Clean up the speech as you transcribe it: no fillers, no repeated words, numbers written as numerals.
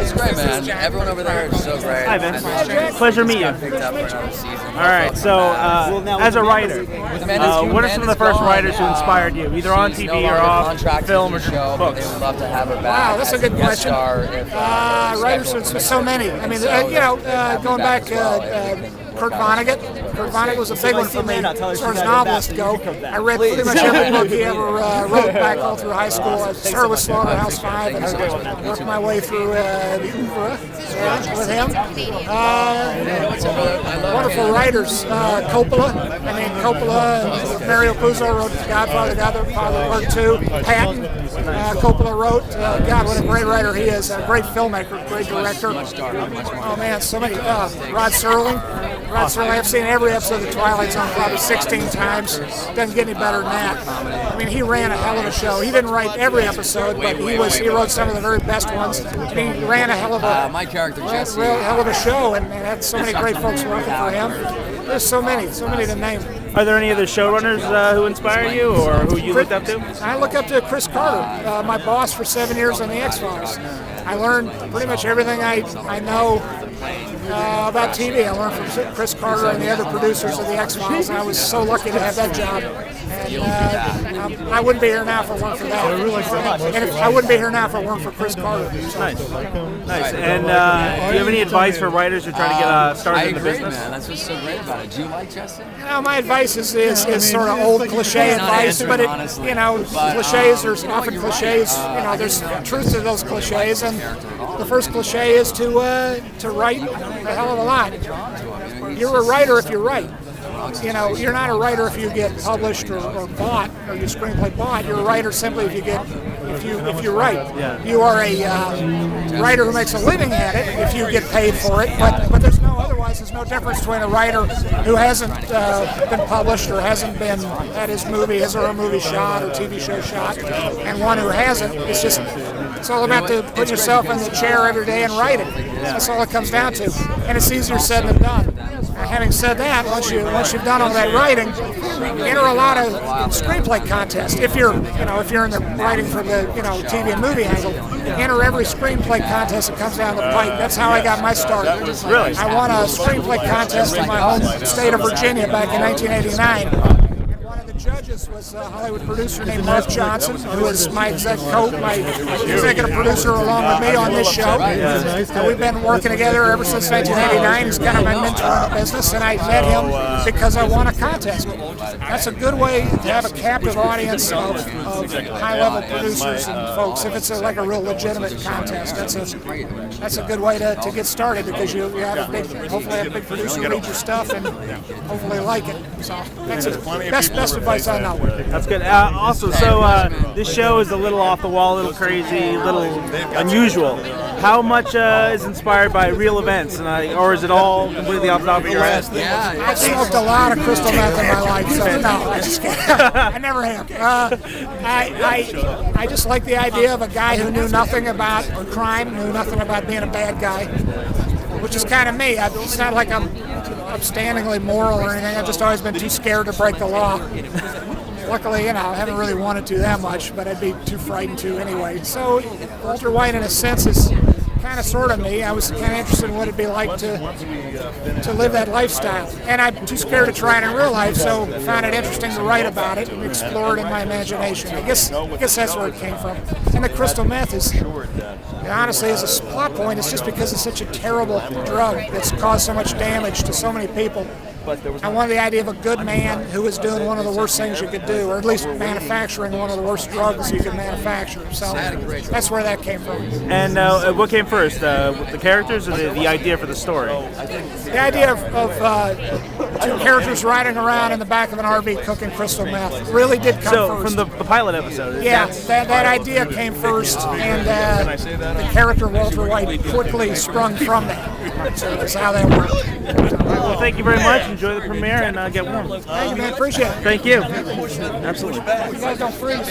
It's great, man. Everyone over there is so great. Hi, Vince. And Pleasure to meet you. picked up for another season. All right, so as a writer, what are some of the first writers who inspired you, either on TV or off film or books? They would love to have her back. Wow, that's a good question. Writers, there's so many. I mean, going back, Kurt Vonnegut. Kurt Vonnegut was a big one for me as far as novelists go. I read pretty much every book he ever wrote back all through high school. I started with Slaughterhouse-Five and worked my way through the oeuvre with him. Wonderful writers. Coppola. I mean, Coppola and Mario Puzo wrote Godfather, Godfather Part 2. Patton. Coppola wrote. God, what a great writer he is. A great filmmaker, great director. Oh, man, so many. Rod Serling. I've seen every episode of The Twilight Zone probably 16 times. Doesn't get any better than that. I mean, he ran a hell of a show. He didn't write every episode, but he wrote some of the very best ones. And he ran a hell of a show, and had so many great folks working for him. There's so many to name. Are there any other showrunners who inspire you, or who you look up to? I look up to Chris Carter, my boss for 7 years on the X-Files. I learned pretty much everything I know about TV. I learned from Chris Carter and the other producers of the X-Files, and I was so lucky to have that job. And I wouldn't be here now if it weren't for that. And I wouldn't be here now if it weren't for Chris Carter. So. Nice. And do you have any advice for writers who are trying to get started in the business? Man. That's what's so great about it. Do you like Justin? My advice is sort of old cliche advice, but cliches, there's often cliches. There's truth to those cliches, and the first cliche is to write a hell of a lot. You're a writer if you write. You're not a writer if you get published or bought, or your screenplay bought. You're a writer simply if you write. Yeah. You are a writer who makes a living at it if you get paid for it. But there's no difference between a writer who hasn't been published or hasn't been had his or her movie shot or TV show shot, and one who hasn't. It's all about to put yourself in the chair every day and write it. That's all it comes down to, and it's easier said than done. Having said that, once you've done all that writing, enter a lot of screenplay contests. If you're in the writing for the TV and movie angle, enter every screenplay contest that comes down the pike. That's how I got my start. Really? I won a screenplay contest in my home state of Virginia back in 1989. Judges was a Hollywood producer named Mark Johnson, who is my executive producer along with me on this show. We've been working together ever since 1989. He's kind of my mentor in the business, and I met him because I won a contest. That's a good way to have a captive audience of high-level producers and folks. If it's like a real legitimate contest, that's a good way to get started, because you have hopefully a big producer read your stuff and hopefully like it. So that's the best advice I know. That's good. Also, this show is a little off the wall, a little crazy, a little unusual. How much is inspired by real events, or is it all completely off the top of your head? Yeah, I've smoked a lot of crystal meth in my life, so no, I just can't. I never have. I just like the idea of a guy who knew nothing about crime, knew nothing about being a bad guy, which is kind of me. It's not like I'm upstandingly moral or anything. I've just always been too scared to break the law. Luckily, I haven't really wanted to that much, but I'd be too frightened to anyway. So Walter White, in a sense, is kind of sort of me. I was kind of interested in what it'd be like to live that lifestyle. And I'm too scared to try it in real life, so found it interesting to write about it and explore it in my imagination. I guess that's where it came from. And the crystal meth is, honestly, as a plot point, it's just because it's such a terrible drug that's caused so much damage to so many people. I wanted the idea of a good man who was doing one of the worst things you could do, or at least manufacturing one of the worst drugs you could manufacture. So that's where that came from. And what came first, the characters or the idea for the story? The idea of two characters riding around in the back of an RV cooking crystal meth really did come first. From the pilot episode? Yeah, that idea came first, and the character Walter White quickly sprung from that. So that's how that worked. Well, thank you very much. Enjoy the premiere and get warm. Thank you, man. Appreciate it. Thank you. Absolutely. You guys don't freeze.